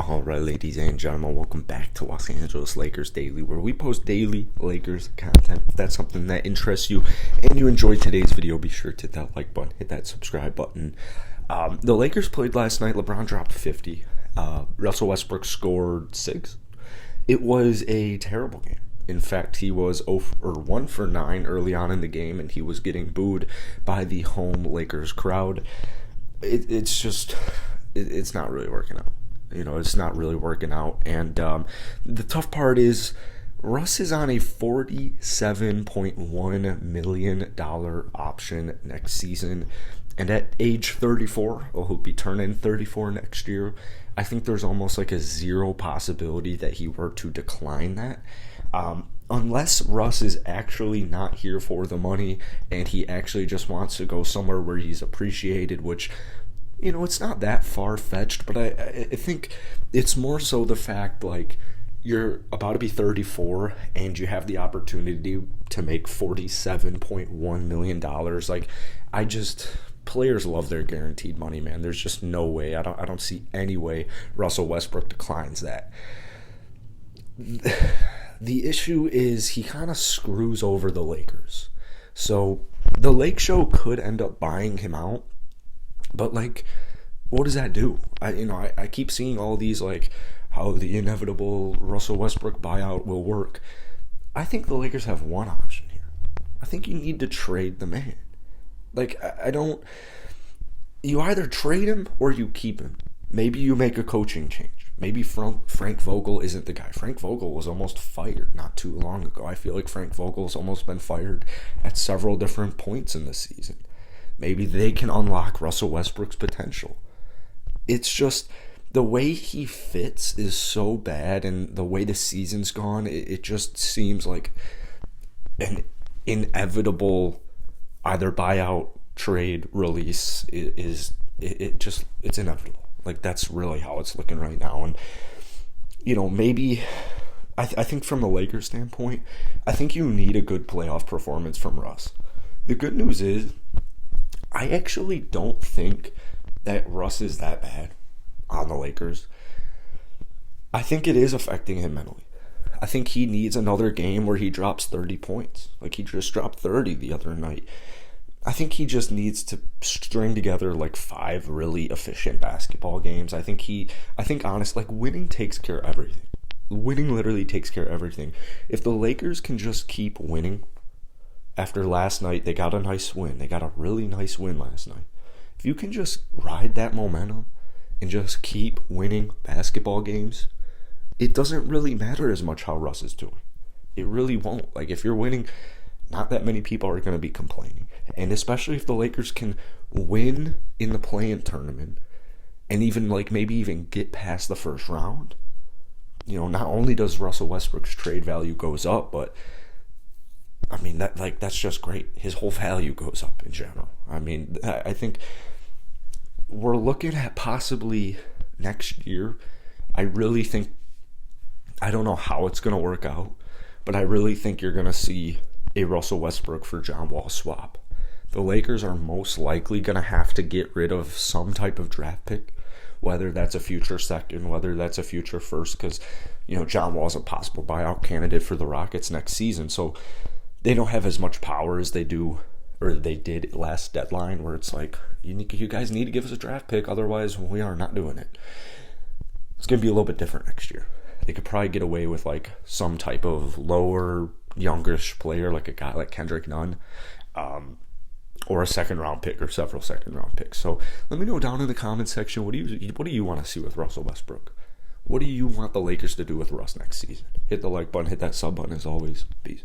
All right, ladies and gentlemen, welcome back to Los Angeles Lakers Daily, where we post daily Lakers content. If that's something that interests you and you enjoyed today's video, be sure to hit that like button, hit that subscribe button. The Lakers played last night. LeBron dropped 50. Russell Westbrook scored 6. It was a terrible game. In fact, he was 1 for 9 early on in the game, and he was getting booed by the home Lakers crowd. It's not really working out. It's not really working out. And the tough part is Russ is on a $47.1 million option next season. And at age 34, he'll be turning 34 next year. I think there's almost like a zero possibility that he were to decline that. Unless Russ is actually not here for the money and he actually just wants to go somewhere where he's appreciated, which, it's not that far-fetched, but I think it's more so the fact, like, you're about to be 34 and you have the opportunity to make $47.1 million. Like, players love their guaranteed money, man. There's just no way. I don't see any way Russell Westbrook declines that. The issue is he kind of screws over the Lakers. So the Lake Show could end up buying him out. But, like, what does that do? I keep seeing all these, like, how the inevitable Russell Westbrook buyout will work. I think the Lakers have one option here. I think you need to trade the man. Like, you either trade him or you keep him. Maybe you make a coaching change. Maybe Frank Vogel isn't the guy. Frank Vogel was almost fired not too long ago. I feel like Frank Vogel's almost been fired at several different points in the season. Maybe they can unlock Russell Westbrook's potential. It's just the way he fits is so bad, and the way the season's gone, it just seems like an inevitable either buyout, trade, release. It's inevitable. Like, that's really how it's looking right now. And, maybe I think from the Lakers standpoint, I think you need a good playoff performance from Russ. The good news is, I actually don't think that Russ is that bad on the Lakers. I think it is affecting him mentally. I think he needs another game where he drops 30 points. Like, he just dropped 30 the other night. I think he just needs to string together like 5 really efficient basketball games. I think honestly, like, winning takes care of everything. Winning literally takes care of everything. If the Lakers can just keep winning, after last night, they got a nice win. They got a really nice win last night. If you can just ride that momentum and just keep winning basketball games, it doesn't really matter as much how Russ is doing. It really won't. Like, if you're winning, not that many people are going to be complaining. And especially if the Lakers can win in the play-in tournament and even, like, maybe even get past the first round, not only does Russell Westbrook's trade value goes up, but that's just great. His whole value goes up in general. I think we're looking at possibly next year. I don't know how it's going to work out, but I really think you're going to see a Russell Westbrook for John Wall swap. The Lakers are most likely going to have to get rid of some type of draft pick, whether that's a future second, whether that's a future first, because, John Wall's a possible buyout candidate for the Rockets next season. So they don't have as much power as they did last deadline, where it's like, you guys need to give us a draft pick, otherwise we are not doing it. It's going to be a little bit different next year. They could probably get away with, like, some type of lower, youngish player, like a guy like Kendrick Nunn, or a second-round pick or several second-round picks. So let me know down in the comments section, what do you want to see with Russell Westbrook? What do you want the Lakers to do with Russ next season? Hit the like button, hit that sub button as always. Peace.